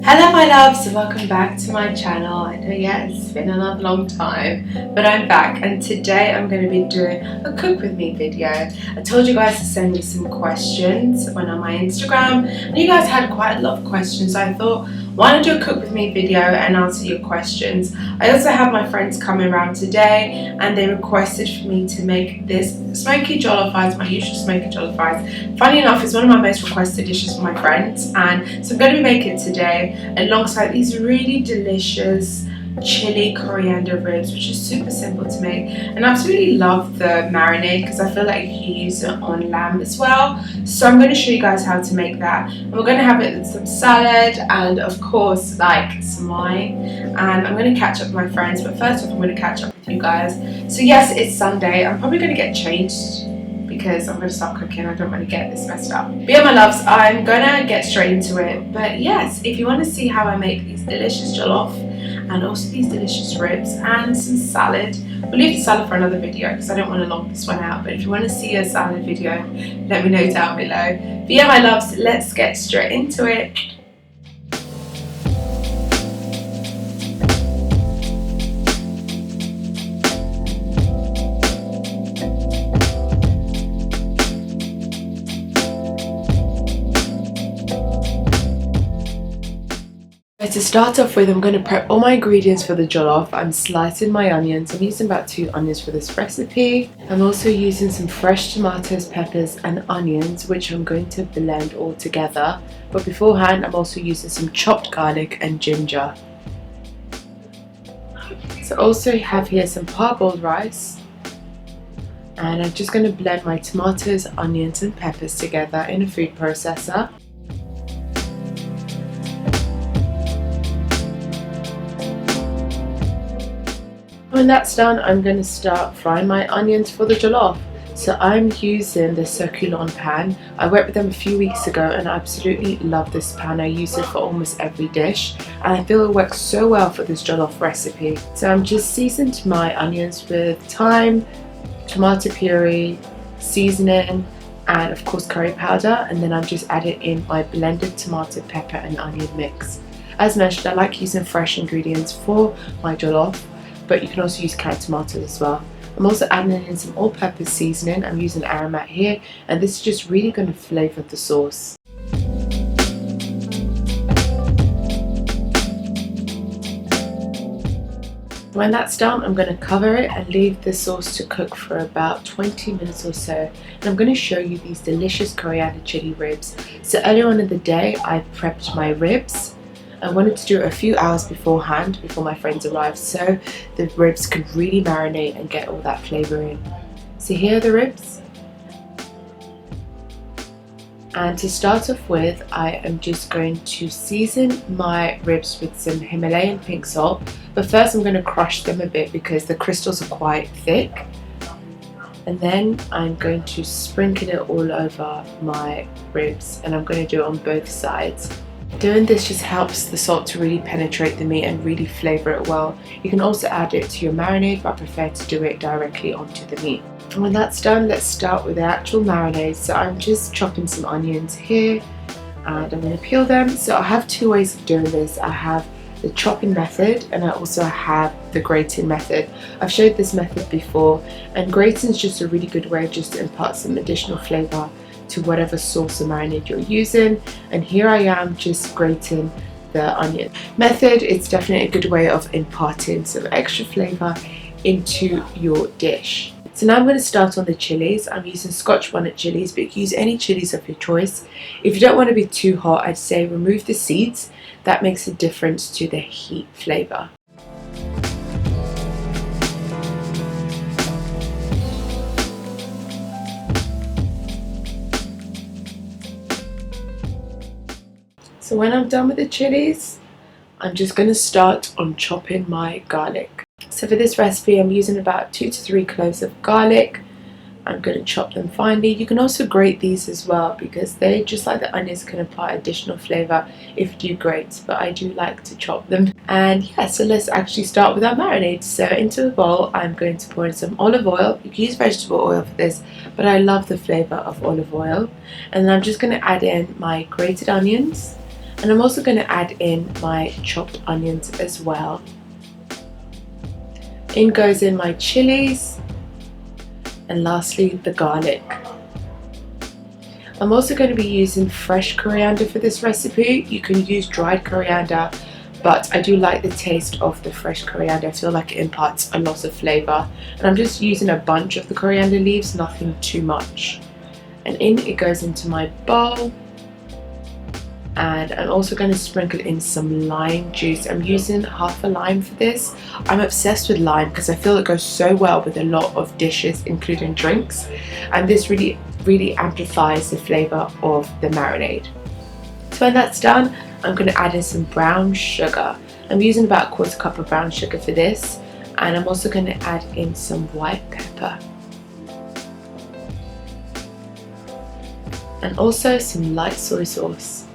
Hello my loves, welcome back to my channel. I know, yeah, it's been a long time, but I'm back and today I'm going to be doing a cook with me video. I told you guys to send me some questions when on my Instagram and you guys had quite a lot of questions, so I thought why not do a cook with me video and answer your questions. I also have my friends coming around today and they requested for me to make this smoky jollof rice, my usual smoky jollof rice. Funny enough, it's one of my most requested dishes from my friends, and so I'm going to be making it today alongside these really delicious chili coriander ribs, which is super simple to make. And I absolutely love the marinade because I feel like you can use it on lamb as well. So I'm going to show you guys how to make that. And we're going to have it with some salad and of course like some wine. And I'm going to catch up with my friends, but first off I'm going to catch up with you guys. So yes, it's Sunday. I'm probably going to get changed because I'm going to start cooking. I don't want to get this messed up. But yeah my loves, I'm going to get straight into it. But yes, if you want to see how I make these delicious jollof and also these delicious ribs and some salad, we'll leave the salad for another video because I don't want to long this one out. But if you want to see a salad video, let me know down below. But yeah my loves, let's get straight into it. To start off with, I'm going to prep all my ingredients for the jollof. I'm slicing my onions. I'm using about 2 onions for this recipe. I'm also using some fresh tomatoes, peppers and onions, which I'm going to blend all together. But beforehand, I'm also using some chopped garlic and ginger. So I also have here some parboiled rice. And I'm just going to blend my tomatoes, onions and peppers together in a food processor. When that's done, I'm going to start frying my onions for the jollof. So I'm using the circulon pan. I worked with them a few weeks ago and I absolutely love this pan. I use it for almost every dish and I feel it works so well for this jollof recipe. So I'm just seasoning my onions with thyme, tomato puree, seasoning and of course curry powder, and then I'm just adding in my blended tomato, pepper and onion mix. As mentioned, I like using fresh ingredients for my jollof, but you can also use canned tomatoes as well. I'm also adding in some all-purpose seasoning. I'm using aromat here, and this is just really going to flavour the sauce. When that's done, I'm going to cover it and leave the sauce to cook for about 20 minutes or so. And I'm going to show you these delicious coriander chili ribs. So earlier on in the day, I prepped my ribs. I wanted to do it a few hours beforehand, before my friends arrived, so the ribs could really marinate and get all that flavour in. So here are the ribs. And to start off with, I am just going to season my ribs with some Himalayan pink salt. But first I'm going to crush them a bit because the crystals are quite thick. And then I'm going to sprinkle it all over my ribs, and I'm going to do it on both sides. Doing this just helps the salt to really penetrate the meat and really flavour it well. You can also add it to your marinade, but I prefer to do it directly onto the meat. And when that's done, let's start with the actual marinade. So I'm just chopping some onions here and I'm going to peel them. So I have 2 ways of doing this. I have the chopping method and I also have the grating method. I've showed this method before, and grating is just a really good way just to impart some additional flavour to whatever sauce or marinade you're using. And here I am just grating the onion. Method, it's definitely a good way of imparting some extra flavour into your dish. So now I'm going to start on the chilies. I'm using Scotch bonnet chilies, but you can use any chilies of your choice. If you don't want to be too hot, I'd say remove the seeds. That makes a difference to the heat flavour. So when I'm done with the chilies, I'm just going to start on chopping my garlic. So for this recipe, I'm using about 2 to 3 cloves of garlic. I'm going to chop them finely. You can also grate these as well because they, just like the onions, can apply additional flavour if you do grate, but I do like to chop them. And yeah, so let's actually start with our marinade. So into a bowl, I'm going to pour in some olive oil. You can use vegetable oil for this, but I love the flavour of olive oil. And then I'm just going to add in my grated onions. And I'm also going to add in my chopped onions as well. In goes in my chilies, and lastly the garlic. I'm also going to be using fresh coriander for this recipe. You can use dried coriander, but I do like the taste of the fresh coriander. I feel like it imparts a lot of flavour. And I'm just using a bunch of the coriander leaves, nothing too much. And in it goes into my bowl. And I'm also going to sprinkle in some lime juice. I'm using half a lime for this. I'm obsessed with lime because I feel it goes so well with a lot of dishes, including drinks. And this really amplifies the flavour of the marinade. So when that's done, I'm going to add in some brown sugar. I'm using about 1/4 cup of brown sugar for this. And I'm also going to add in some white pepper. And also some light soy sauce.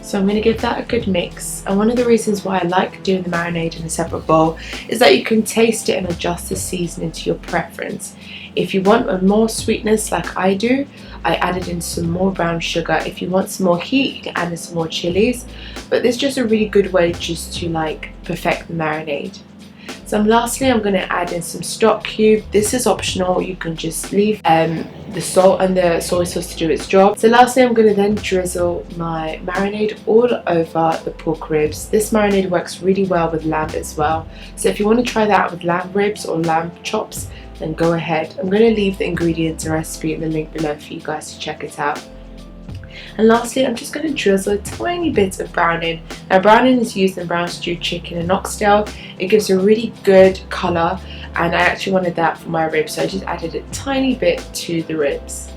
So I'm going to give that a good mix. And one of the reasons why I like doing the marinade in a separate bowl is that you can taste it and adjust the seasoning to your preference. If you want a more sweetness like I do, I added in some more brown sugar. If you want some more heat, you can add in some more chilies. But this is just a really good way just to like perfect the marinade. So lastly, I'm going to add in some stock cube. This is optional. You can just leave the salt and the soy sauce to do its job. So lastly, I'm going to then drizzle my marinade all over the pork ribs. This marinade works really well with lamb as well. So if you want to try that with lamb ribs or lamb chops, then go ahead. I'm going to leave the ingredients and recipe in the link below for you guys to check it out. And lastly, I'm just going to drizzle a tiny bit of browning. Now browning is used in brown stewed chicken and oxtail. It gives a really good colour, and I actually wanted that for my ribs, so I just added a tiny bit to the ribs.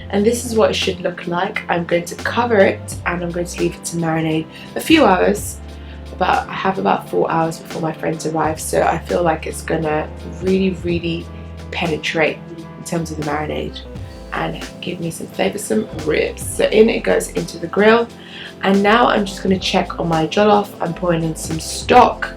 And this is what it should look like. I'm going to cover it and I'm going to leave it to marinate a few hours. I have about 4 hours before my friends arrive, so I feel like it's gonna really penetrate in terms of the marinade and give me some flavoursome ribs. So in it goes into the grill, and now I'm just going to check on my jollof. I'm pouring in some stock,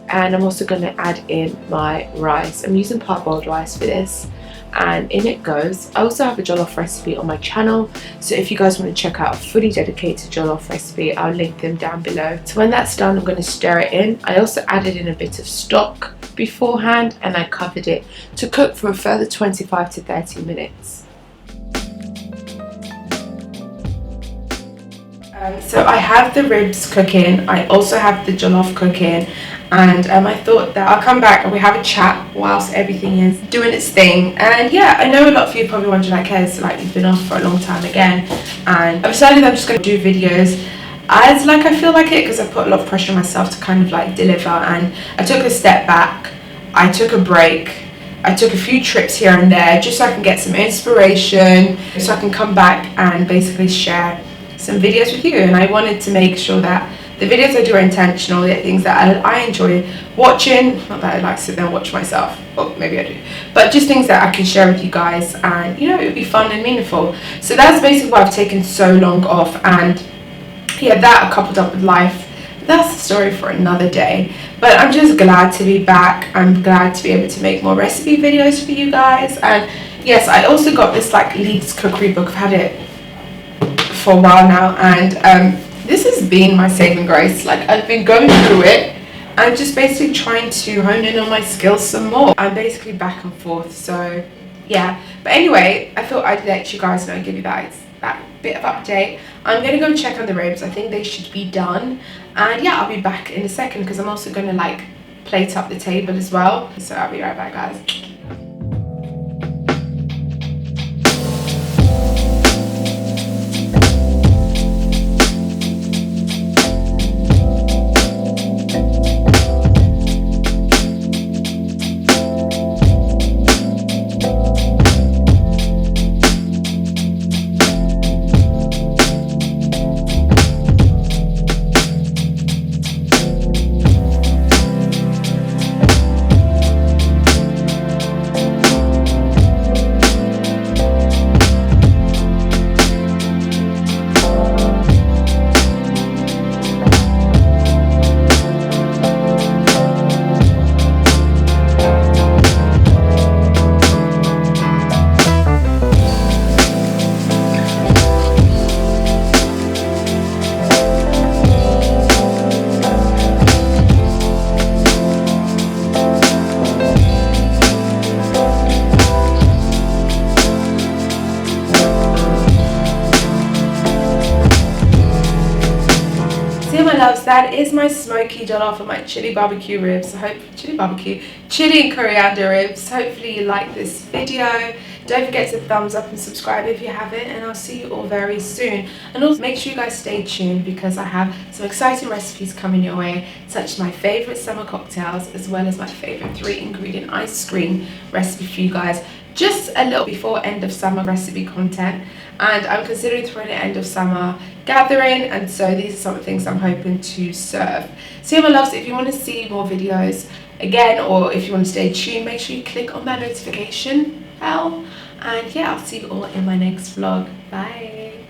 and I'm also going to add in my rice. I'm using parboiled rice for this, and in it goes. I also have a jollof recipe on my channel, so if you guys want to check out a fully dedicated jollof recipe, I'll link them down below. So when that's done, I'm going to stir it in. I also added in a bit of stock beforehand, and I covered it to cook for a further 25 to 30 minutes. So I have the ribs cooking, I also have the jollof cooking, and I thought that I'll come back and we have a chat whilst everything is doing its thing. And yeah, I know a lot of you probably wondering like, Kez, like you've been off for a long time again, and I've decided I'm just going to do videos as like I feel like it, because I put a lot of pressure on myself to kind of like deliver, and I took a step back, I took a break, I took a few trips here and there just so I can get some inspiration, so I can come back and basically share some videos with you. And I wanted to make sure that the videos I do are intentional, they're things that I enjoy watching, not that I like to sit there and watch myself, well maybe I do, but just things that I can share with you guys, and you know, it would be fun and meaningful. So that's basically why I've taken so long off, and yeah, that coupled up with life, that's the story for another day. But I'm just glad to be back. I'm glad to be able to make more recipe videos for you guys. And yes, I also got this like Leeds cookery book. I've had it for a while now, and this has been my saving grace. Like, I've been going through it and just basically trying to hone in on my skills some more. I'm basically back and forth, so yeah. But anyway, I thought I'd let you guys know and give you that bit of update. I'm gonna go check on the ribs. I think they should be done, and yeah, I'll be back in a second because I'm also gonna like plate up the table as well. So I'll be right back, guys. loves, that is my smoky jollof and my chili barbecue ribs. Chili and coriander ribs. Hopefully you like this video. Don't forget to thumbs up and subscribe if you haven't, and I'll see you all very soon. And also make sure you guys stay tuned because I have some exciting recipes coming your way, such as my favorite summer cocktails as well as my favorite 3-ingredient ice cream recipe for you guys, just a little before end of summer recipe content. And I'm considering throwing an end of summer gathering, and so these are some of the things I'm hoping to serve. So yeah, my loves, if you want to see more videos again, or if you want to stay tuned, make sure you click on that notification bell. And yeah, I'll see you all in my next vlog. Bye.